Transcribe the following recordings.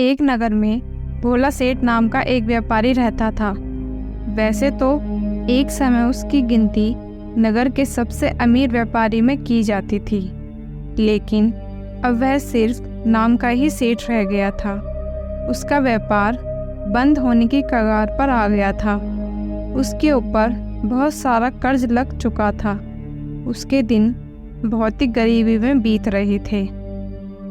एक नगर में भोला सेठ नाम का एक व्यापारी रहता था। वैसे तो एक समय उसकी गिनती नगर के सबसे अमीर व्यापारी में की जाती थी, लेकिन अब वह सिर्फ नाम का ही सेठ रह गया था। उसका व्यापार बंद होने की कगार पर आ गया था। उसके ऊपर बहुत सारा कर्ज लग चुका था। उसके दिन बहुत ही गरीबी में बीत रहे थे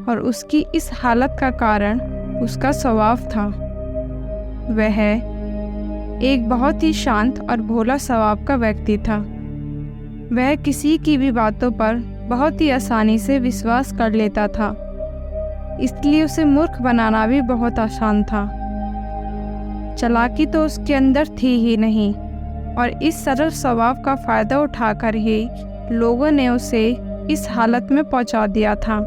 और उसकी इस हालत का कारण उसका स्वभाव था। वह एक बहुत ही शांत और भोला स्वभाव का व्यक्ति था। वह किसी की भी बातों पर बहुत ही आसानी से विश्वास कर लेता था, इसलिए उसे मूर्ख बनाना भी बहुत आसान था। चालाकी तो उसके अंदर थी ही नहीं और इस सरल स्वभाव का फायदा उठाकर ही लोगों ने उसे इस हालत में पहुंचा दिया था।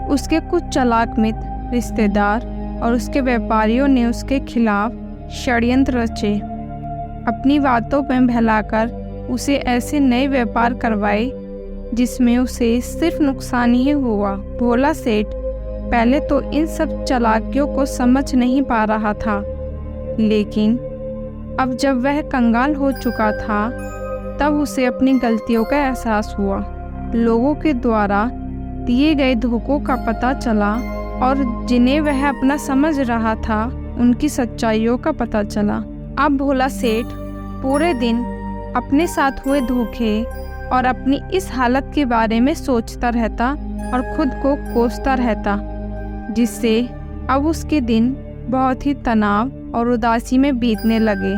उसके कुछ चालाक मित्र, रिश्तेदार और उसके व्यापारियों ने उसके खिलाफ षड्यंत्र रचे। अपनी बातों में बहलाकर उसे ऐसे नए व्यापार करवाए जिसमें उसे सिर्फ नुकसान ही हुआ। भोला सेठ पहले तो इन सब चालाकियों को समझ नहीं पा रहा था, लेकिन अब जब वह कंगाल हो चुका था तब उसे अपनी गलतियों का एहसास हुआ। लोगों के द्वारा दिए गए धोखों का पता चला और जिन्हें वह अपना समझ रहा था उनकी सच्चाइयों का पता चला। अब भोला सेठ पूरे दिन अपने साथ हुए धोखे और अपनी इस हालत के बारे में सोचता रहता और खुद को कोसता रहता, जिससे अब उसके दिन बहुत ही तनाव और उदासी में बीतने लगे।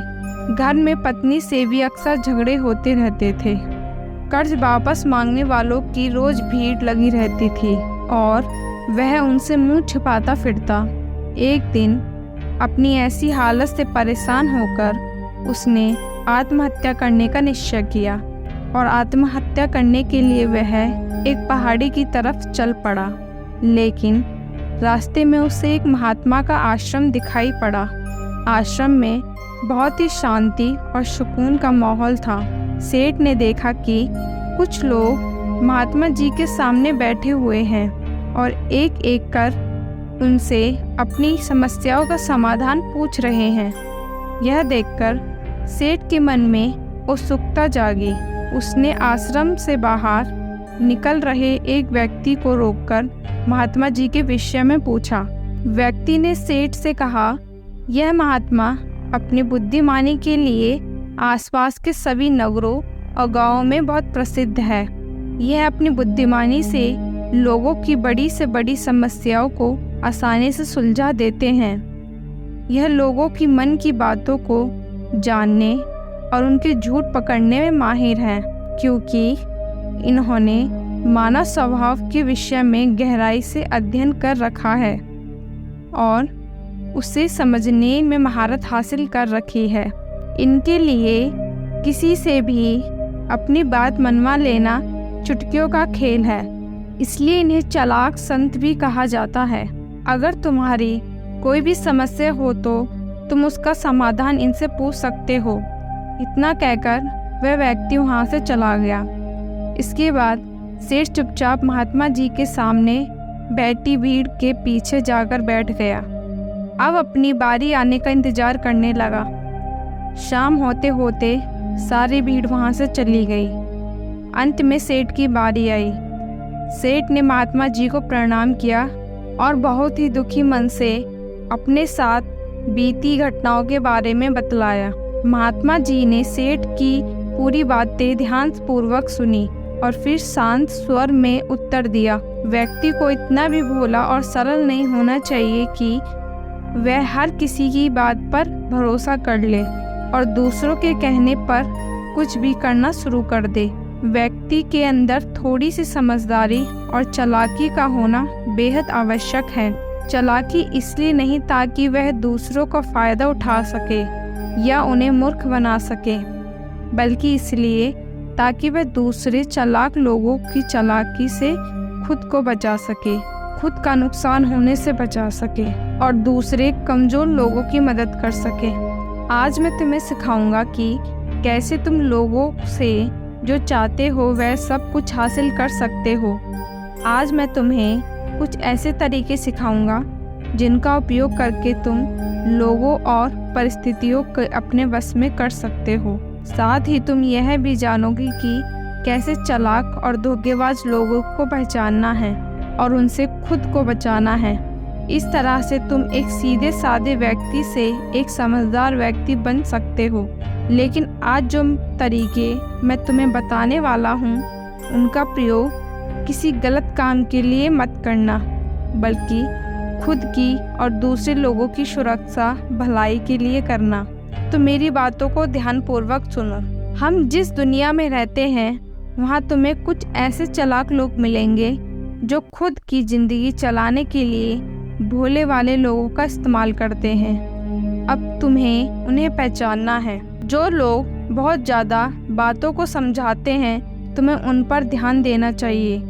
घर में पत्नी से भी अक्सर झगड़े होते रहते थे। कर्ज वापस मांगने वालों की रोज भीड़ लगी रहती थी और वह उनसे मुंह छिपाता फिरता। एक दिन अपनी ऐसी हालत से परेशान होकर उसने आत्महत्या करने का निश्चय किया और आत्महत्या करने के लिए वह एक पहाड़ी की तरफ चल पड़ा। लेकिन रास्ते में उसे एक महात्मा का आश्रम दिखाई पड़ा। आश्रम में बहुत ही शांति और सुकून का माहौल था। सेठ ने देखा कि कुछ लोग महात्मा जी के सामने बैठे हुए हैं और एक एक कर उनसे अपनी समस्याओं का समाधान पूछ रहे हैं। यह देखकर सेठ के मन में उत्सुकता जागी। उसने आश्रम से बाहर निकल रहे एक व्यक्ति को रोककर महात्मा जी के विषय में पूछा। व्यक्ति ने सेठ से कहा, यह महात्मा अपनी बुद्धिमानी के लिए आसपास के सभी नगरों और गांवों में बहुत प्रसिद्ध है। यह अपनी बुद्धिमानी से लोगों की बड़ी से बड़ी समस्याओं को आसानी से सुलझा देते हैं। यह लोगों की मन की बातों को जानने और उनके झूठ पकड़ने में माहिर है, क्योंकि इन्होंने मानव स्वभाव के विषय में गहराई से अध्ययन कर रखा है और उसे समझने में महारत हासिल कर रखी है। इनके लिए किसी से भी अपनी बात मनवा लेना चुटकियों का खेल है, इसलिए इन्हें चालाक संत भी कहा जाता है। अगर तुम्हारी कोई भी समस्या हो तो तुम उसका समाधान इनसे पूछ सकते हो। इतना कहकर वह व्यक्ति वहाँ से चला गया। इसके बाद सेठ चुपचाप महात्मा जी के सामने बैठी भीड़ के पीछे जाकर बैठ गया। अब अपनी बारी आने का इंतजार करने लगा। शाम होते होते सारी भीड़ वहाँ से चली गई। अंत में सेठ की बारी आई। सेठ ने महात्मा जी को प्रणाम किया और बहुत ही दुखी मन से अपने साथ बीती घटनाओं के बारे में बतलाया। महात्मा जी ने सेठ की पूरी बातें ध्यानपूर्वक सुनी और फिर शांत स्वर में उत्तर दिया। व्यक्ति को इतना भी भोला और सरल नहीं होना चाहिए कि वह हर किसी की बात पर भरोसा कर ले और दूसरों के कहने पर कुछ भी करना शुरू कर दे। व्यक्ति के अंदर थोड़ी सी समझदारी और चालाकी का होना बेहद आवश्यक है। चालाकी इसलिए नहीं ताकि वह दूसरों का फायदा उठा सके या उन्हें मूर्ख बना सके, बल्कि इसलिए ताकि वह दूसरे चालाक लोगों की चालाकी से खुद को बचा सके, खुद का नुकसान होने से बचा सके और दूसरे कमजोर लोगों की मदद कर सके। आज मैं तुम्हें सिखाऊंगा कि कैसे तुम लोगों से जो चाहते हो वह सब कुछ हासिल कर सकते हो। आज मैं तुम्हें कुछ ऐसे तरीके सिखाऊंगा जिनका उपयोग करके तुम लोगों और परिस्थितियों को अपने वश में कर सकते हो। साथ ही तुम यह भी जानोगे कि कैसे चालाक और धोखेबाज लोगों को पहचानना है और उनसे खुद को बचाना है। इस तरह से तुम एक सीधे साधे व्यक्ति से एक समझदार व्यक्ति बन सकते हो। लेकिन आज जो तरीके मैं तुम्हें बताने वाला हूँ, उनका प्रयोग किसी गलत काम के लिए मत करना, बल्कि खुद की और दूसरे लोगों की सुरक्षा भलाई के लिए करना। तो मेरी बातों को ध्यानपूर्वक सुनो। हम जिस दुनिया में रहते हैं, वहाँ तुम्हें कुछ ऐसे चालाक लोग मिलेंगे जो खुद की ज़िंदगी चलाने के लिए भोले वाले लोगों का इस्तेमाल करते हैं। अब तुम्हें उन्हें पहचानना है। जो लोग बहुत ज़्यादा बातों को समझाते हैं, तुम्हें उन पर ध्यान देना चाहिए,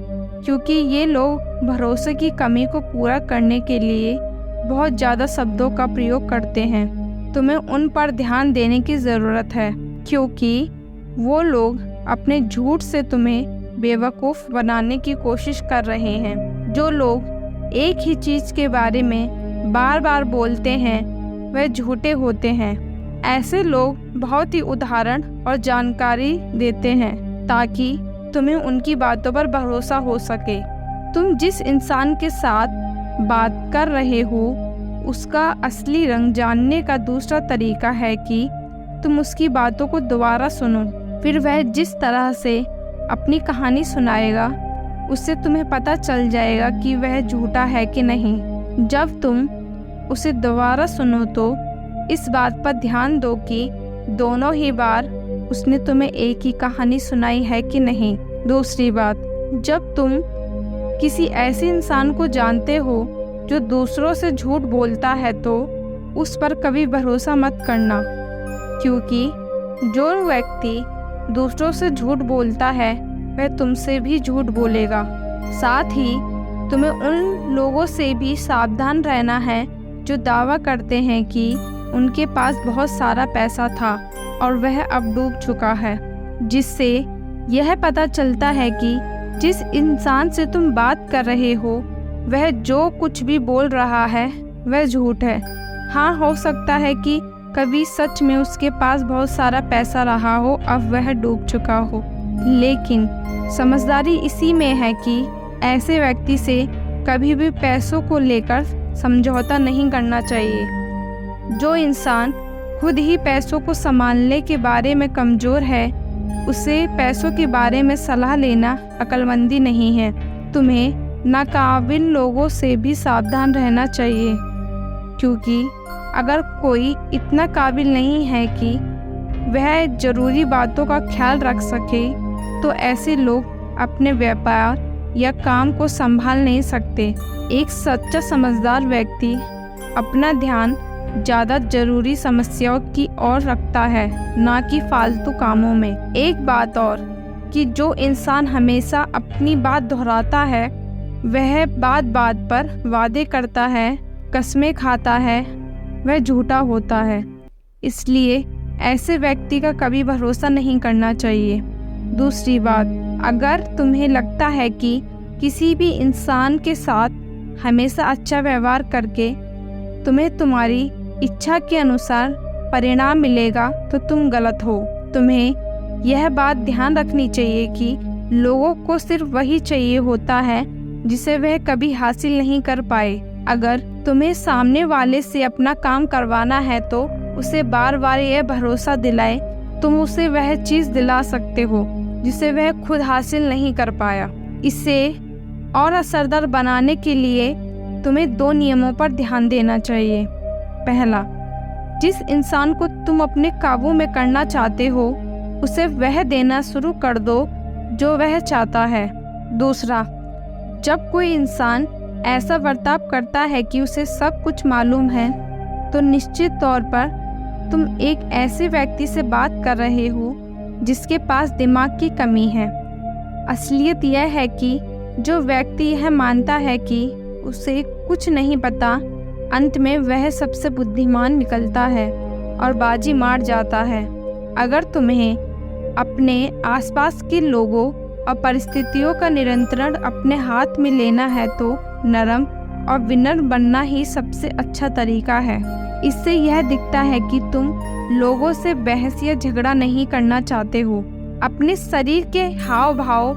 क्योंकि ये लोग भरोसे की कमी को पूरा करने के लिए बहुत ज़्यादा शब्दों का प्रयोग करते हैं। तुम्हें उन पर ध्यान देने की ज़रूरत है, क्योंकि वो लोग अपने झूठ से तुम्हें बेवकूफ़ बनाने की कोशिश कर रहे हैं। जो लोग एक ही चीज़ के बारे में बार बार बोलते हैं, वह झूठे होते हैं। ऐसे लोग बहुत ही उदाहरण और जानकारी देते हैं ताकि तुम्हें उनकी बातों पर भरोसा हो सके। तुम जिस इंसान के साथ बात कर रहे हो, उसका असली रंग जानने का दूसरा तरीका है कि तुम उसकी बातों को दोबारा सुनो। फिर वह जिस तरह से अपनी कहानी सुनाएगा, उससे तुम्हें पता चल जाएगा कि वह झूठा है कि नहीं। जब तुम उसे दोबारा सुनो तो इस बात पर ध्यान दो कि दोनों ही बार उसने तुम्हें एक ही कहानी सुनाई है कि नहीं। दूसरी बात, जब तुम किसी ऐसे इंसान को जानते हो जो दूसरों से झूठ बोलता है, तो उस पर कभी भरोसा मत करना, क्योंकि जो व्यक्ति दूसरों से झूठ बोलता है, वह तुमसे भी झूठ बोलेगा। साथ ही तुम्हें उन लोगों से भी सावधान रहना है जो दावा करते हैं कि उनके पास बहुत सारा पैसा था और वह अब डूब चुका है, जिससे यह पता चलता है कि जिस इंसान से तुम बात कर रहे हो, वह जो कुछ भी बोल रहा है वह झूठ है। हाँ, हो सकता है कि कभी सच में उसके पास बहुत सारा पैसा रहा हो, अब वह डूब चुका हो, लेकिन समझदारी इसी में है कि ऐसे व्यक्ति से कभी भी पैसों को लेकर समझौता नहीं करना चाहिए। जो इंसान खुद ही पैसों को संभालने के बारे में कमज़ोर है, उसे पैसों के बारे में सलाह लेना अक्लमंदी नहीं है। तुम्हें नाकाबिल लोगों से भी सावधान रहना चाहिए, क्योंकि अगर कोई इतना काबिल नहीं है कि वह ज़रूरी बातों का ख्याल रख सके, तो ऐसे लोग अपने व्यापार या काम को संभाल नहीं सकते। एक सच्चा समझदार व्यक्ति अपना ध्यान ज़्यादा ज़रूरी समस्याओं की ओर रखता है, ना कि फालतू कामों में। एक बात और कि जो इंसान हमेशा अपनी बात दोहराता है, वह बात बात पर वादे करता है, कस्में खाता है, वह झूठा होता है। इसलिए ऐसे व्यक्ति का कभी भरोसा नहीं करना चाहिए। दूसरी बात, अगर तुम्हें लगता है कि किसी भी इंसान के साथ हमेशा अच्छा व्यवहार करके तुम्हें तुम्हारी इच्छा के अनुसार परिणाम मिलेगा, तो तुम गलत हो। तुम्हें यह बात ध्यान रखनी चाहिए कि लोगों को सिर्फ वही चाहिए होता है जिसे वह कभी हासिल नहीं कर पाए। अगर तुम्हें सामने वाले से अपना काम करवाना है, तो उसे बार बार यह भरोसा दिलाए तुम उसे वह चीज़ दिला सकते हो जिसे वह खुद हासिल नहीं कर पाया। इसे और असरदार बनाने के लिए तुम्हें 2 नियमों पर ध्यान देना चाहिए। पहला, जिस इंसान को तुम अपने काबू में करना चाहते हो, उसे वह देना शुरू कर दो जो वह चाहता है। दूसरा, जब कोई इंसान ऐसा बर्ताव करता है कि उसे सब कुछ मालूम है, तो निश्चित तौर पर तुम एक ऐसे व्यक्ति से बात कर रहे हो जिसके पास दिमाग की कमी है। असलियत यह है कि जो व्यक्ति यह मानता है कि उसे कुछ नहीं पता, अंत में वह सबसे बुद्धिमान निकलता है और बाजी मार जाता है। अगर तुम्हें अपने आसपास के लोगों और परिस्थितियों का नियंत्रण अपने हाथ में लेना है, तो नरम और विनम्र बनना ही सबसे अच्छा तरीका है। इससे यह दिखता है कि तुम लोगों से बहस या झगड़ा नहीं करना चाहते हो। अपने शरीर के हाव भाव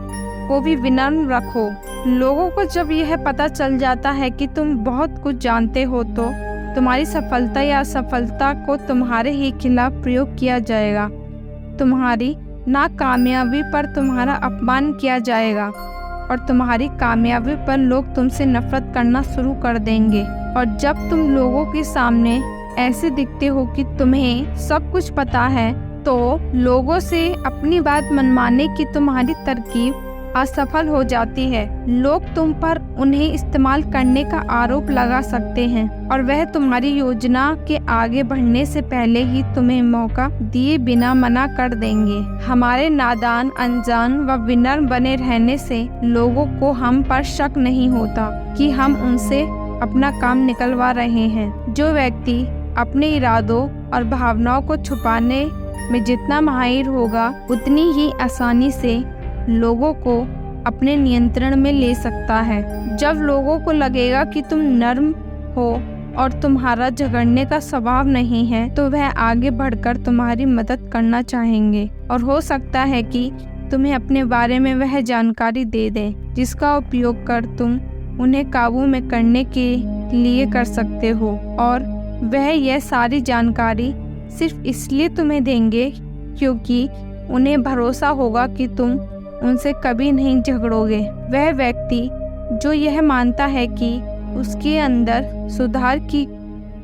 को भी विनम्र रखो। लोगों को जब यह पता चल जाता है कि तुम बहुत कुछ जानते हो तो तुम्हारी सफलता या असफलता को तुम्हारे ही खिलाफ प्रयोग किया जाएगा। तुम्हारी नाकामयाबी पर तुम्हारा अपमान किया जाएगा और तुम्हारी कामयाबी पर लोग तुमसे नफरत करना शुरू कर देंगे। और जब तुम लोगों के सामने ऐसे दिखते हो कि तुम्हें सब कुछ पता है, तो लोगों से अपनी बात मनवाने की तुम्हारी तरकीब असफल हो जाती है। लोग तुम पर उन्हें इस्तेमाल करने का आरोप लगा सकते हैं और वह तुम्हारी योजना के आगे बढ़ने से पहले ही तुम्हें मौका दिए बिना मना कर देंगे। हमारे नादान, अनजान व विनम्र बने रहने से लोगों को हम पर शक नहीं होता कि हम उनसे अपना काम निकलवा रहे हैं। जो व्यक्ति अपने इरादों और भावनाओं को छुपाने में जितना माहिर होगा, उतनी ही आसानी से लोगों को अपने नियंत्रण में ले सकता है। जब लोगों को लगेगा कि तुम नर्म हो और तुम्हारा झगड़ने का स्वभाव नहीं है, तो वह आगे बढ़कर तुम्हारी मदद करना चाहेंगे और हो सकता है कि तुम्हें अपने बारे में वह जानकारी दे दें जिसका उपयोग कर तुम उन्हें काबू में करने के लिए कर सकते हो। और वह यह सारी जानकारी सिर्फ इसलिए तुम्हें देंगे क्योंकि उन्हें भरोसा होगा कि तुम उनसे कभी नहीं झगड़ोगे। वह व्यक्ति जो यह मानता है कि उसके अंदर सुधार की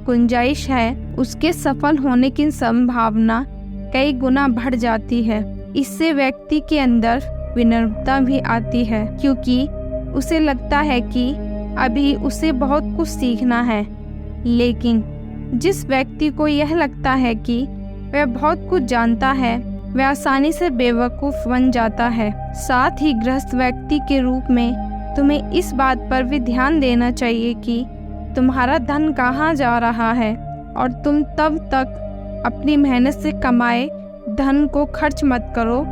गुंजाइश है, उसके सफल होने की संभावना कई गुना बढ़ जाती है। इससे व्यक्ति के अंदर विनम्रता भी आती है क्योंकि उसे लगता है कि अभी उसे बहुत कुछ सीखना है। लेकिन जिस व्यक्ति को यह लगता है कि वह बहुत कुछ जानता है, वह आसानी से बेवकूफ़ बन जाता है। साथ ही गृहस्थ व्यक्ति के रूप में तुम्हें इस बात पर भी ध्यान देना चाहिए कि तुम्हारा धन कहाँ जा रहा है और तुम तब तक अपनी मेहनत से कमाए धन को खर्च मत करो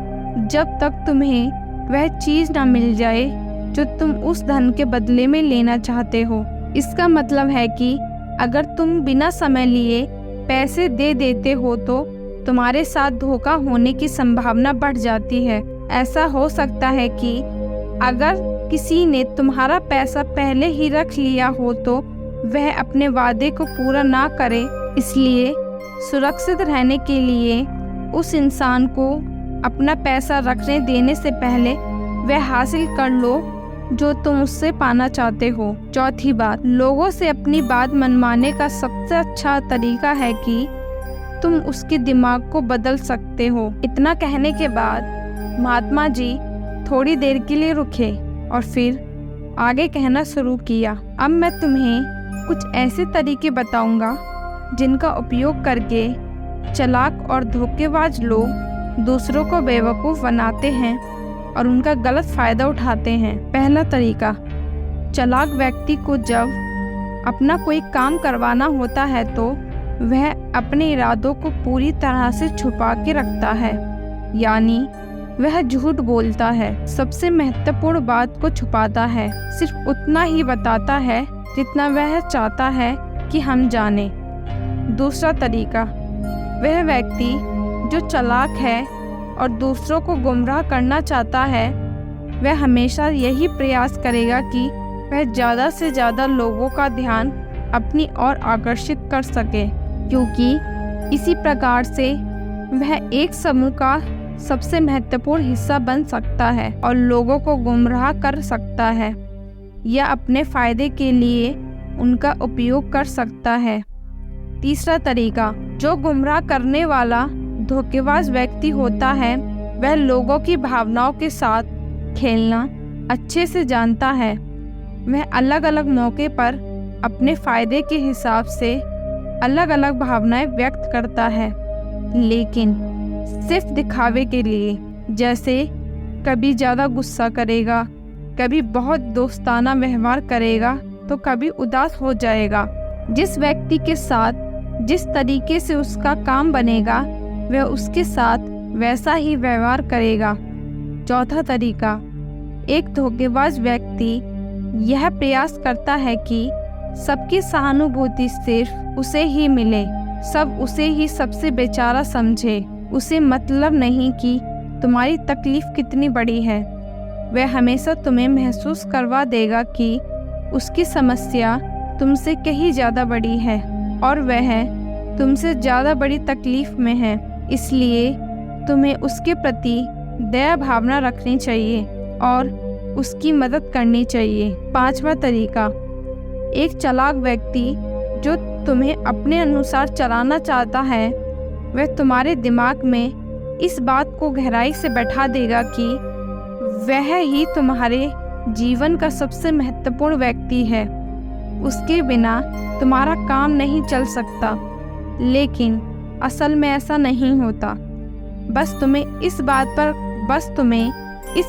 जब तक तुम्हें वह चीज़ ना मिल जाए जो तुम उस धन के बदले में लेना चाहते हो। इसका मतलब है कि अगर तुम बिना समय लिए पैसे दे देते हो तो तुम्हारे साथ धोखा होने की संभावना बढ़ जाती है। ऐसा हो सकता है कि अगर किसी ने तुम्हारा पैसा पहले ही रख लिया हो तो वह अपने वादे को पूरा ना करे। इसलिए सुरक्षित रहने के लिए उस इंसान को अपना पैसा रखने देने से पहले वह हासिल कर लो जो तुम उससे पाना चाहते हो। चौथी बात, लोगों से अपनी बात मनवाने का सबसे अच्छा तरीका है कि तुम उसके दिमाग को बदल सकते हो। इतना कहने के बाद महात्मा जी थोड़ी देर के लिए रुके और फिर आगे कहना शुरू किया। अब मैं तुम्हें कुछ ऐसे तरीके बताऊंगा जिनका उपयोग करके चालाक और धोखेबाज लोग दूसरों को बेवकूफ़ बनाते हैं और उनका गलत फ़ायदा उठाते हैं। पहला तरीका, चालाक व्यक्ति को जब अपना कोई काम करवाना होता है तो वह अपने इरादों को पूरी तरह से छुपा के रखता है, यानी वह झूठ बोलता है। सबसे महत्वपूर्ण बात को छुपाता है, सिर्फ उतना ही बताता है जितना वह चाहता है कि हम जाने। दूसरा तरीका, वह व्यक्ति जो चालाक है और दूसरों को गुमराह करना चाहता है, वह हमेशा यही प्रयास करेगा कि वह ज़्यादा से ज़्यादा लोगों का ध्यान अपनी ओर आकर्षित कर सके, क्योंकि इसी प्रकार से वह एक समूह का सबसे महत्वपूर्ण हिस्सा बन सकता है और लोगों को गुमराह कर सकता है या अपने फायदे के लिए उनका उपयोग कर सकता है। तीसरा तरीका, जो गुमराह करने वाला धोखेबाज व्यक्ति होता है वह लोगों की भावनाओं के साथ खेलना अच्छे से जानता है। वह अलग अलग मौके पर अपने फायदे के हिसाब से अलग अलग भावनाएं व्यक्त करता है, लेकिन सिर्फ दिखावे के लिए। जैसे कभी ज़्यादा गुस्सा करेगा, कभी बहुत दोस्ताना व्यवहार करेगा तो कभी उदास हो जाएगा। जिस व्यक्ति के साथ जिस तरीके से उसका काम बनेगा वह उसके साथ वैसा ही व्यवहार करेगा। चौथा तरीका, एक धोखेबाज व्यक्ति यह प्रयास करता है कि सबकी सहानुभूति सिर्फ उसे ही मिले, सब उसे ही सबसे बेचारा समझे। उसे मतलब नहीं कि तुम्हारी तकलीफ कितनी बड़ी है। वह हमेशा तुम्हें महसूस करवा देगा कि उसकी समस्या तुमसे कहीं ज़्यादा बड़ी है और वह तुमसे ज़्यादा बड़ी तकलीफ में है। इसलिए तुम्हें उसके प्रति दया भावना रखनी चाहिए और उसकी मदद करनी चाहिए। 5वां तरीका, एक चालाक व्यक्ति जो तुम्हें अपने अनुसार चलाना चाहता है, वह तुम्हारे दिमाग में इस बात को गहराई से बैठा देगा कि वह ही तुम्हारे जीवन का सबसे महत्वपूर्ण व्यक्ति है। उसके बिना तुम्हारा काम नहीं चल सकता। लेकिन असल में ऐसा नहीं होता। बस तुम्हें इस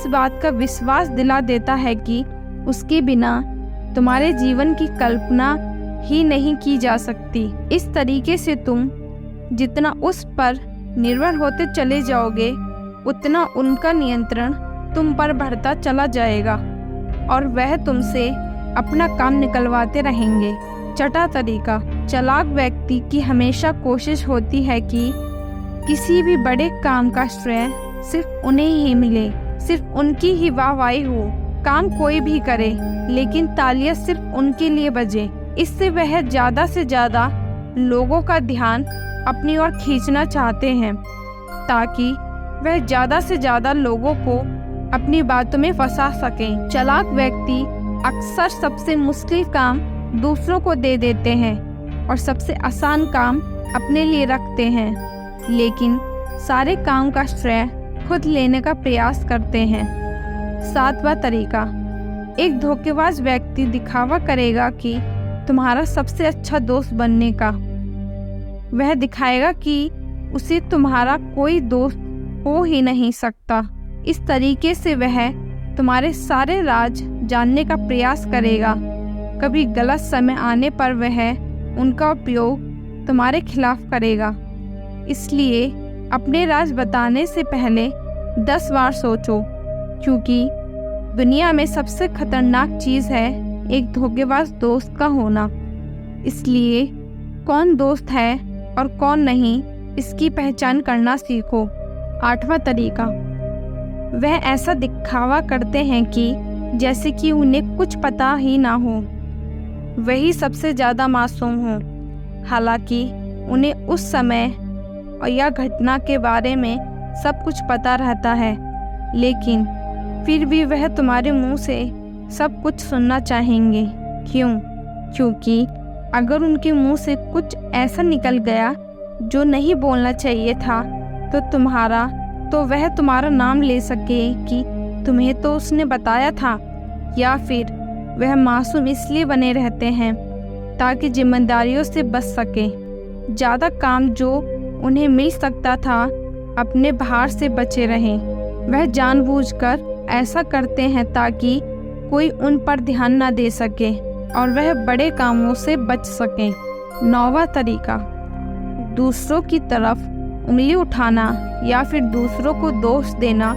बात का विश्वास दिला देता है कि उसके बिना तुम्हारे जीवन की कल्पना ही नहीं की जा सकती। इस tariके से तुम जितना उस पर निर्भर होते चले जाओगे, उतना उनका नियंत्रण तुम पर बढ़ता चला जाएगा और वह तुमसे अपना काम निकलवाते रहेंगे। 6वां तरीका, चालाक व्यक्ति की हमेशा कोशिश होती है कि किसी भी बड़े काम का श्रेय सिर्फ उन्हें ही मिले, सिर्फ उनकी ही वाहवाही हो। काम कोई भी करे लेकिन तालियां सिर्फ उनके लिए बजे। इससे वह ज़्यादा से ज़्यादा लोगों का ध्यान अपनी ओर खींचना चाहते हैं ताकि वह ज़्यादा से ज़्यादा लोगों को अपनी बातों में फंसा सकें। चालाक व्यक्ति अक्सर सबसे मुश्किल काम दूसरों को दे देते हैं और सबसे आसान काम अपने लिए रखते हैं, लेकिन सारे काम का श्रेय खुद लेने का प्रयास करते हैं। 7वां तरीका, एक धोखेबाज व्यक्ति दिखावा करेगा कि तुम्हारा सबसे अच्छा दोस्त बनने का। वह दिखाएगा कि उसे तुम्हारा कोई दोस्त हो ही नहीं सकता। इस तरीके से वह तुम्हारे सारे राज जानने का प्रयास करेगा। कभी गलत समय आने पर वह उनका उपयोग तुम्हारे खिलाफ करेगा। इसलिए अपने राज बताने से पहले 10 बार सोचो, क्योंकि दुनिया में सबसे खतरनाक चीज़ है एक धोखेबाज दोस्त का होना। इसलिए कौन दोस्त है और कौन नहीं, इसकी पहचान करना सीखो। 8वां तरीका, वह ऐसा दिखावा करते हैं कि जैसे कि उन्हें कुछ पता ही ना हो, वही सबसे ज़्यादा मासूम हो। हालांकि उन्हें उस समय और या घटना के बारे में सब कुछ पता रहता है, लेकिन फिर भी वह तुम्हारे मुंह से सब कुछ सुनना चाहेंगे। क्यों? क्योंकि अगर उनके मुंह से कुछ ऐसा निकल गया जो नहीं बोलना चाहिए था तो वह तुम्हारा नाम ले सके कि तुम्हें तो उसने बताया था, या फिर वह मासूम इसलिए बने रहते हैं ताकि जिम्मेदारियों से बच सके। ज़्यादा काम जो उन्हें मिल सकता था अपने भार से बचे रहें। वह जानबूझकर ऐसा करते हैं ताकि कोई उन पर ध्यान न दे सके और वह बड़े कामों से बच सकें। 9वां तरीका, दूसरों की तरफ उंगली उठाना या फिर दूसरों को दोष देना।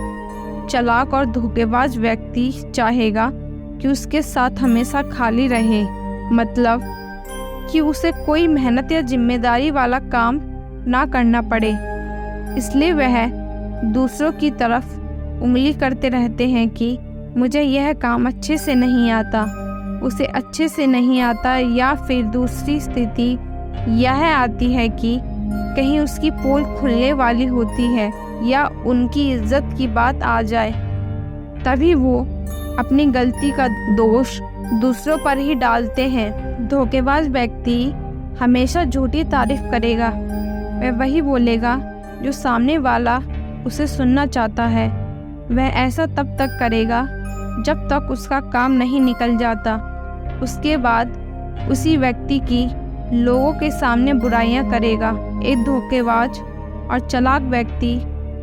चालाक और धोखेबाज व्यक्ति चाहेगा कि उसके साथ हमेशा खाली रहे, मतलब कि उसे कोई मेहनत या जिम्मेदारी वाला काम ना करना पड़े। इसलिए वह दूसरों की तरफ उंगली करते रहते हैं कि मुझे यह काम अच्छे से नहीं आता, उसे अच्छे से नहीं आता, या फिर दूसरी स्थिति यह आती है कि कहीं उसकी पोल खुलने वाली होती है या उनकी इज्जत की बात आ जाए, तभी वो अपनी गलती का दोष दूसरों पर ही डालते हैं। धोखेबाज व्यक्ति हमेशा झूठी तारीफ करेगा। वह वही बोलेगा जो सामने वाला उसे सुनना चाहता है। वह ऐसा तब तक करेगा जब तक उसका काम नहीं निकल जाता। उसके बाद उसी व्यक्ति की लोगों के सामने बुराइयां करेगा। एक धोखेबाज और चालाक व्यक्ति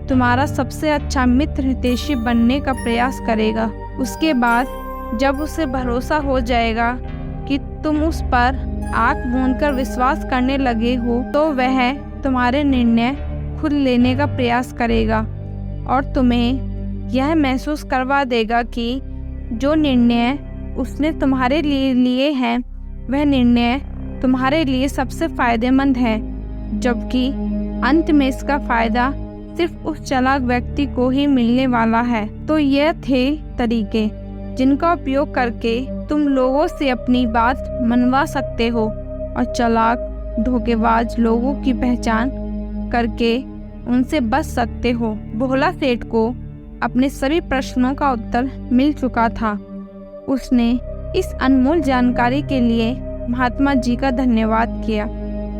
तुम्हारा सबसे अच्छा मित्र हितैषी बनने का प्रयास करेगा। उसके बाद जब उसे भरोसा हो जाएगा कि तुम उस पर आंख मूंदकर विश्वास करने लगे हो, तो वह तुम्हारे निर्णय खुद लेने का प्रयास करेगा और तुम्हें यह महसूस करवा देगा कि जो निर्णय उसने तुम्हारे लिए लिए हैं वह निर्णय तुम्हारे लिए सबसे फायदेमंद है, जबकि अंत में इसका फायदा सिर्फ उस चालाक व्यक्ति को ही मिलने वाला है। तो यह थे तरीके जिनका उपयोग करके तुम लोगों से अपनी बात मनवा सकते हो और चालाक धोखेबाज लोगों की पहचान करके उनसे बच सकते हो। भोला सेठ को अपने सभी प्रश्नों का उत्तर मिल चुका था। उसने इस अनमोल जानकारी के लिए महात्मा जी का धन्यवाद किया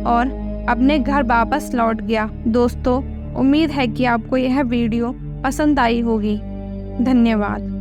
और अपने घर वापस लौट गया। दोस्तों, उम्मीद है कि आपको यह वीडियो पसंद आई होगी। धन्यवाद।